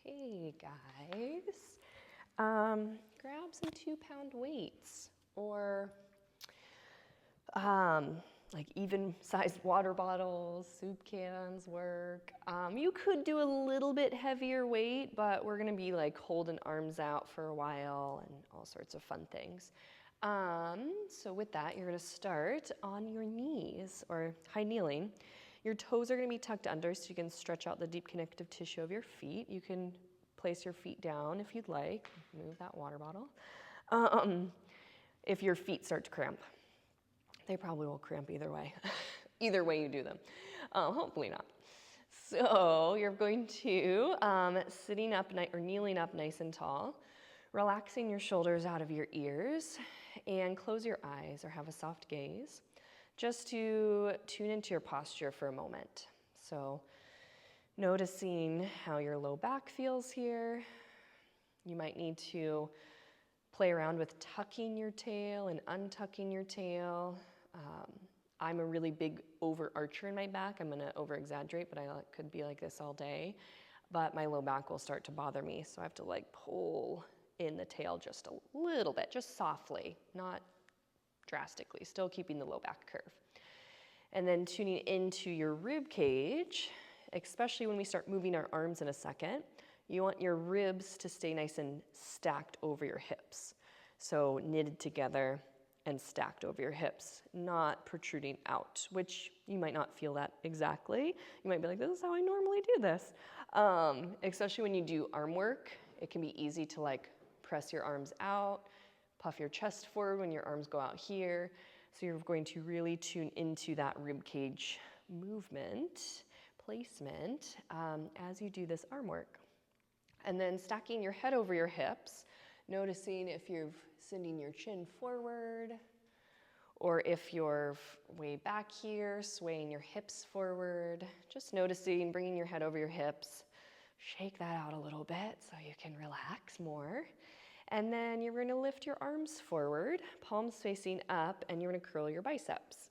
Hey guys, grab some 2-pound weights or like even sized water bottles, soup cans work. You could do a little bit heavier weight, but we're gonna be like holding arms out for a while and all sorts of fun things. So with that, you're gonna start on your knees or high kneeling. Your toes are gonna be tucked under so you can stretch out the deep connective tissue of your feet. You can place your feet down if you'd like. Move that water bottle. If your feet start to cramp. They probably will cramp either way. Either way you do them. Hopefully not. So you're going to sitting up or kneeling up nice and tall, relaxing your shoulders out of your ears, and close your eyes or have a soft gaze just to tune into your posture for a moment. So noticing how your low back feels here. You might need to play around with tucking your tail and untucking your tail. I'm a really big overarcher in my back. I'm gonna over-exaggerate, but I could be like this all day. But my low back will start to bother me, so I have to like pull in the tail just a little bit, just softly, not drastically, still keeping the low back curve. And then tuning into your rib cage, especially when we start moving our arms in a second, you want your ribs to stay nice and stacked over your hips. So knitted together and stacked over your hips, not protruding out, which you might not feel that exactly. You might be like, this is how I normally do this. Especially when you do arm work, it can be easy to like press your arms out, puff your chest forward when your arms go out here. So you're going to really tune into that rib cage movement, placement, as you do this arm work. And then stacking your head over your hips, noticing if you're sending your chin forward, or if you're way back here, swaying your hips forward, just noticing, bringing your head over your hips. Shake that out a little bit so you can relax more. And then you're gonna lift your arms forward, palms facing up, and you're gonna curl your biceps.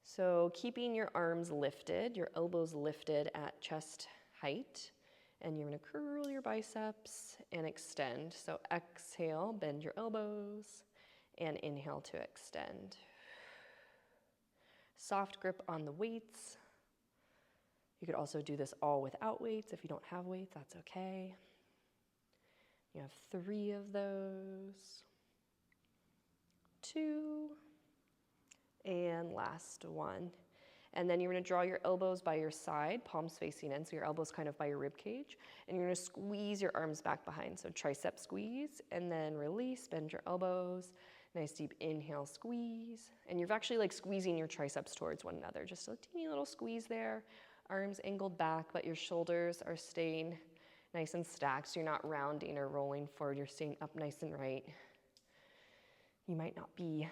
So keeping your arms lifted, your elbows lifted at chest height, and you're gonna curl your biceps and extend. So exhale, bend your elbows, and inhale to extend. Soft grip on the weights. You could also do this all without weights. If you don't have weights, that's okay. You have 3 of those. 2. And last one. And then you're gonna draw your elbows by your side, palms facing in, so your elbows kind of by your rib cage. And you're gonna squeeze your arms back behind. So tricep squeeze, and then release, bend your elbows. Nice deep inhale, squeeze. And you're actually like squeezing your triceps towards one another. Just a teeny little squeeze there. Arms angled back, but your shoulders are staying nice and stacked, so you're not rounding or rolling forward. You're staying up nice and right. You might not be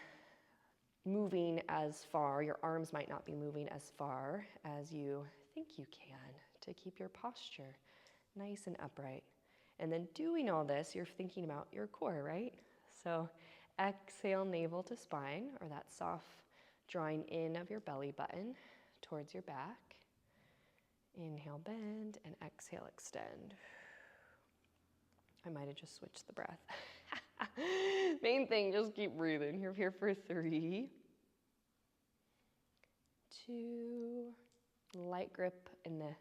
moving as far, your arms might not be moving as far as you think you can to keep your posture nice and upright. And then doing all this, you're thinking about your core, right? So exhale, navel to spine, or that soft drawing in of your belly button towards your back. Inhale, bend, and exhale, extend. I might have just switched the breath. Main thing, just keep breathing. You're here for 3, 2, light grip in the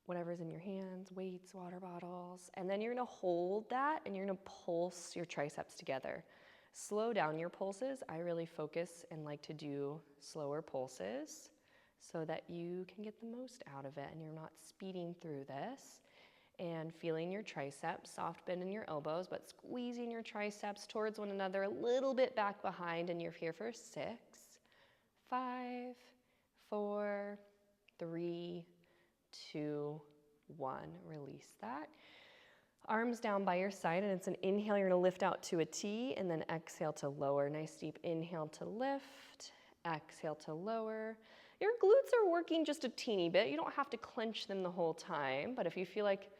whatever's in your hands, weights, water bottles. And then you're gonna hold that and you're gonna pulse your triceps together. Slow down your pulses. I really focus and like to do slower pulses so that you can get the most out of it and you're not speeding through this. And feeling your triceps, soft bend in your elbows, but squeezing your triceps towards one another a little bit back behind, and you're here for 6, 5, 4, 3, 2, 1. Release that. Arms down by your side, and it's an inhale, you're gonna lift out to a T, and then exhale to lower. Nice deep inhale to lift, exhale to lower. Your glutes are working just a teeny bit. You don't have to clench them the whole time, but if you feel like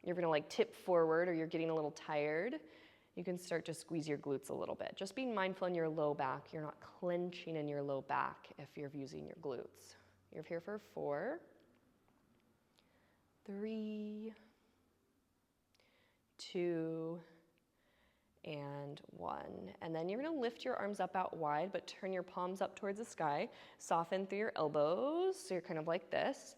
you're gonna like tip forward or you're getting a little tired, you can start to squeeze your glutes a little bit. Just being mindful in your low back. You're not clenching in your low back if you're using your glutes. You're here for 4, 3, 2, and 1. And then you're gonna lift your arms up out wide, but turn your palms up towards the sky. Soften through your elbows, so you're kind of like this.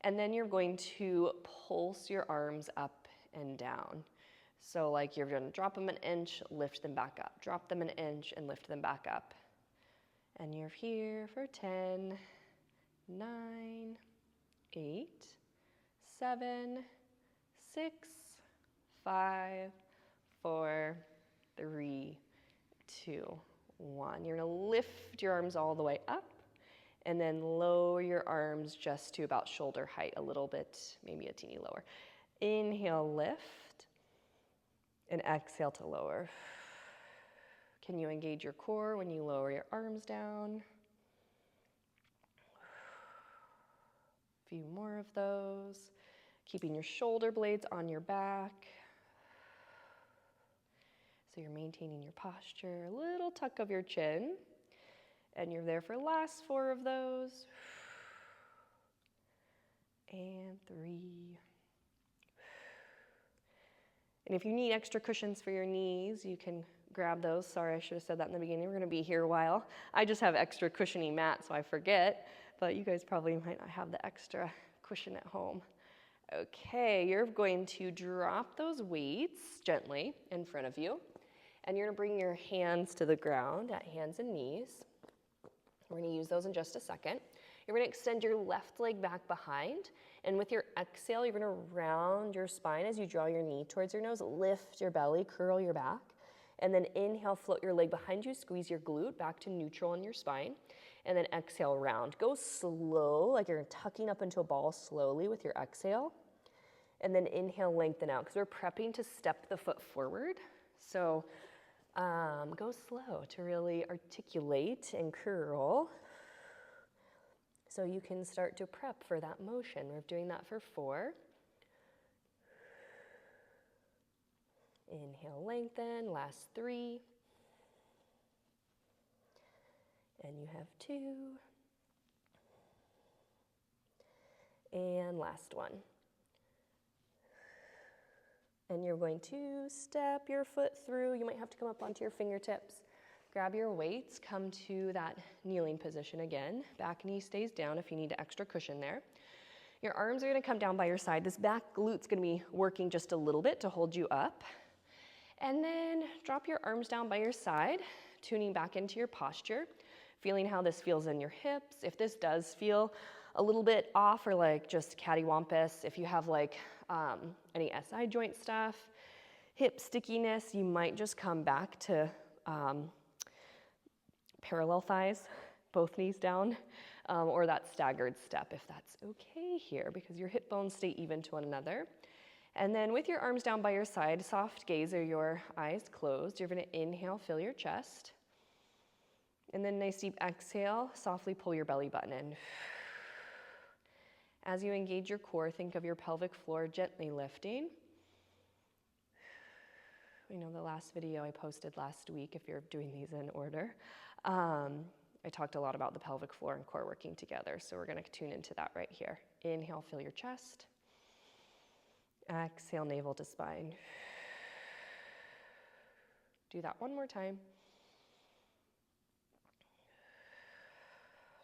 And then you're going to pulse your arms up and down. So like you're gonna drop them an inch, lift them back up. Drop them an inch and lift them back up. And you're here for 10, 9, 8, 7, 6, 5, 4, 3, 2, 1. You're gonna lift your arms all the way up and then lower your arms just to about shoulder height, a little bit, maybe a teeny lower. Inhale, lift, and exhale to lower. Can you engage your core when you lower your arms down? A few more of those. Keeping your shoulder blades on your back. So you're maintaining your posture, a little tuck of your chin. And you're there for the last 4 of those. And 3. And if you need extra cushions for your knees, you can grab those. Sorry, I should have said that in the beginning. We're going to be here a while. I just have extra cushiony mat, so I forget. But you guys probably might not have the extra cushion at home. Okay, you're going to drop those weights gently in front of you. And you're going to bring your hands to the ground at hands and knees. We're going to use those in just a second. You're going to extend your left leg back behind. And with your exhale, you're going to round your spine as you draw your knee towards your nose. Lift your belly, curl your back. And then inhale, float your leg behind you, squeeze your glute back to neutral in your spine. And then exhale, round. Go slow, like you're tucking up into a ball slowly with your exhale. And then inhale, lengthen out, because we're prepping to step the foot forward. So go slow to really articulate and curl so you can start to prep for that motion. We're doing that for 4. Inhale, lengthen, last 3. And you have 2. And last 1. And you're going to step your foot through. You might have to come up onto your fingertips. Grab your weights, come to that kneeling position again. Back knee stays down if you need extra cushion there. Your arms are gonna come down by your side. This back glute's gonna be working just a little bit to hold you up. And then drop your arms down by your side, tuning back into your posture, feeling how this feels in your hips. If this does feel a little bit off or like just cattywampus, if you have like any SI joint stuff, hip stickiness, you might just come back to parallel thighs, both knees down, or that staggered step if that's okay here, because your hip bones stay even to one another. And then with your arms down by your side, soft gaze or your eyes closed, you're gonna inhale, fill your chest. And then nice deep exhale, softly pull your belly button in. As you engage your core, think of your pelvic floor gently lifting. You know, the last video I posted last week, if you're doing these in order, I talked a lot about the pelvic floor and core working together, so we're gonna tune into that right here. Inhale, fill your chest. Exhale, navel to spine. Do that one more time.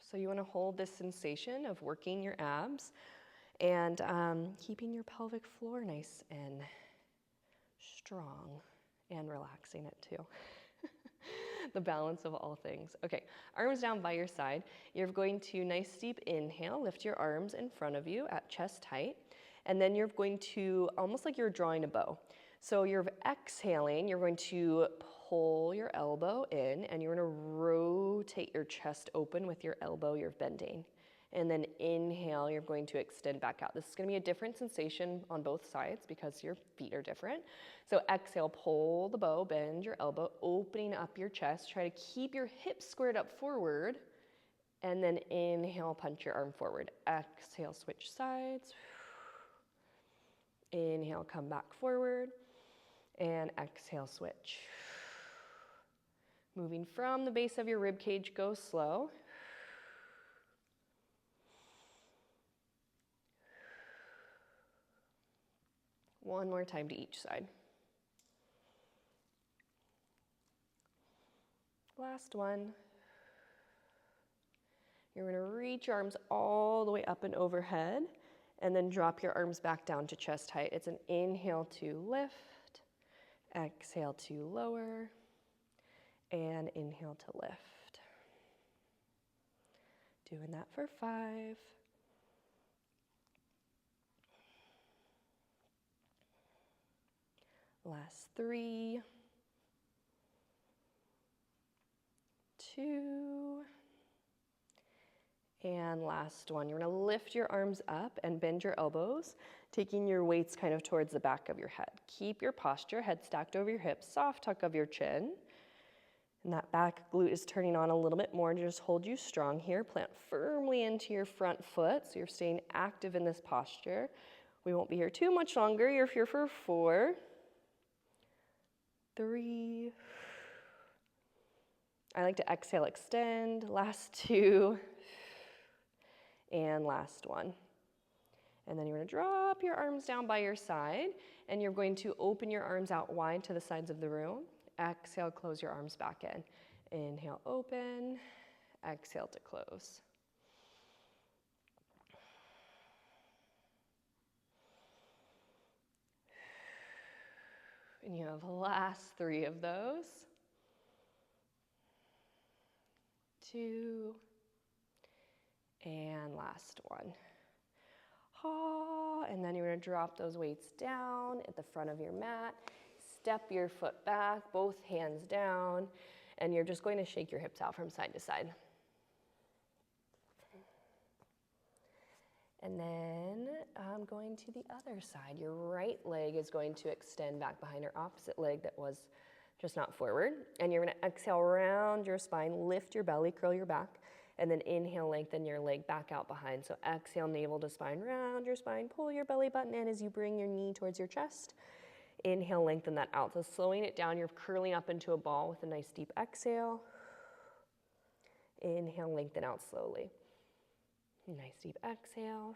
So you want to hold this sensation of working your abs and keeping your pelvic floor nice and strong and relaxing it too. The balance of all things. Okay, arms down by your side. You're going to nice deep inhale, lift your arms in front of you at chest height. And then you're going to, almost like you're drawing a bow. So you're exhaling, you're going to pull your elbow in and you're going to rotate your chest open with your elbow, you're bending. And then inhale, you're going to extend back out. This is going to be a different sensation on both sides because your feet are different. So exhale, pull the bow, bend your elbow, opening up your chest. Try to keep your hips squared up forward. And then inhale, punch your arm forward. Exhale, switch sides. Inhale, come back forward. And exhale, switch. Moving from the base of your rib cage, go slow. One more time to each side. Last one. You're going to reach your arms all the way up and overhead, and then drop your arms back down to chest height. It's an inhale to lift, exhale to lower, and inhale to lift. Doing that for 5. Last 3, 2, and last one. You're going to lift your arms up and bend your elbows, taking your weights kind of towards the back of your head. Keep your posture, head stacked over your hips, soft tuck of your chin. And that back glute is turning on a little bit more, and just hold you strong here. Plant firmly into your front foot, so you're staying active in this posture. We won't be here too much longer. You're here for 4, 3. I like to exhale, extend. Last 2. And last one. And then you're going to drop your arms down by your side, and you're going to open your arms out wide to the sides of the room. Exhale, close your arms back in. Inhale, open. Exhale to close. And you have the last 3 of those. 2. And last one. And then you're going to drop those weights down at the front of your mat. Step your foot back, both hands down, and you're just going to shake your hips out from side to side. And then I'm going to the other side. Your right leg is going to extend back behind your opposite leg that was just not forward. And you're going to exhale, round your spine, lift your belly, curl your back, and then inhale, lengthen your leg back out behind. So exhale, navel to spine, round your spine, pull your belly button in as you bring your knee towards your chest. Inhale, lengthen that out. So slowing it down, you're curling up into a ball with a nice deep exhale. Inhale, lengthen out slowly. Nice deep exhale.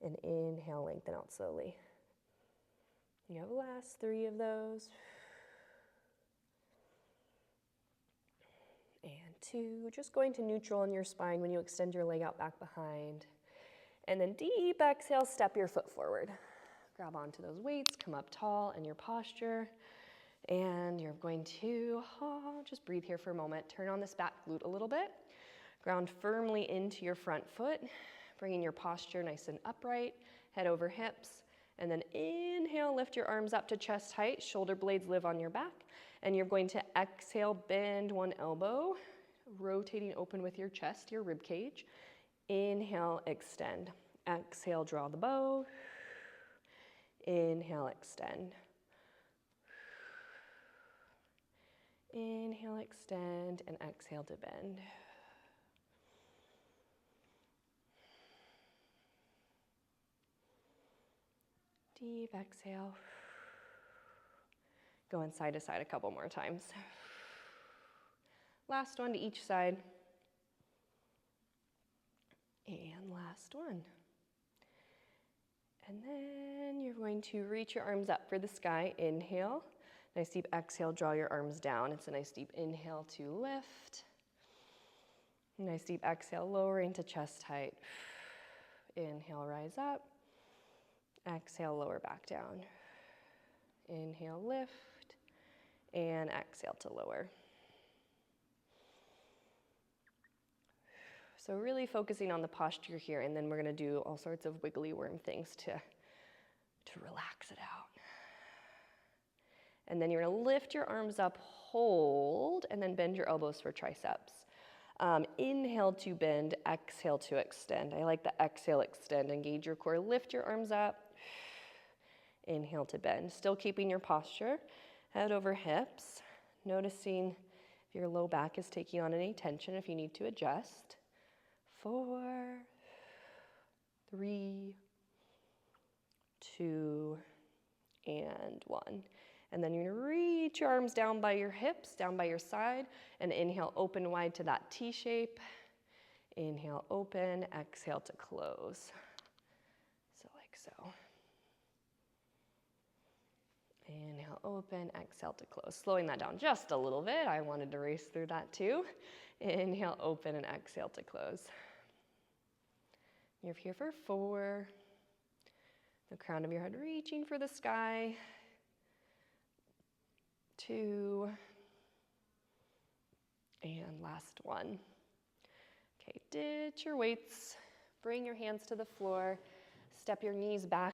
And inhale, lengthen out slowly. You have the last 3 of those. And 2, just going to neutral in your spine when you extend your leg out back behind. And then deep exhale, step your foot forward. Grab onto those weights, come up tall in your posture. And you're going to just breathe here for a moment. Turn on this back glute a little bit. Ground firmly into your front foot, bringing your posture nice and upright, head over hips. And then inhale, lift your arms up to chest height, shoulder blades live on your back. And you're going to exhale, bend one elbow, rotating open with your chest, your rib cage. Inhale, extend. Exhale, draw the bow. Inhale, extend. Inhale, extend, and exhale to bend. Deep exhale. Going side to side a couple more times. Last one to each side. And last one. And then you're going to reach your arms up for the sky. Inhale. Nice deep exhale, draw your arms down. It's a nice deep inhale to lift. Nice deep exhale, lowering to chest height. Inhale, rise up. Exhale, lower back down. Inhale, lift. And exhale to lower. So really focusing on the posture here, and then we're going to do all sorts of wiggly worm things to relax it out. And then you're going to lift your arms up, hold, and then bend your elbows for triceps. Inhale to bend, exhale to extend. I like the exhale, extend. Engage your core, lift your arms up. Inhale to bend. Still keeping your posture, head over hips. Noticing if your low back is taking on any tension, if you need to adjust. 4, 3, 2, and 1. And then you're going to reach your arms down by your hips, down by your side, and inhale, open wide to that T shape. Inhale, open, exhale to close. So like so. Inhale, open, exhale to close. Slowing that down just a little bit. I wanted to race through that too. Inhale, open, and exhale to close. You're here for 4. The crown of your head reaching for the sky. 2. And last 1. Okay, ditch your weights. Bring your hands to the floor. Step your knees back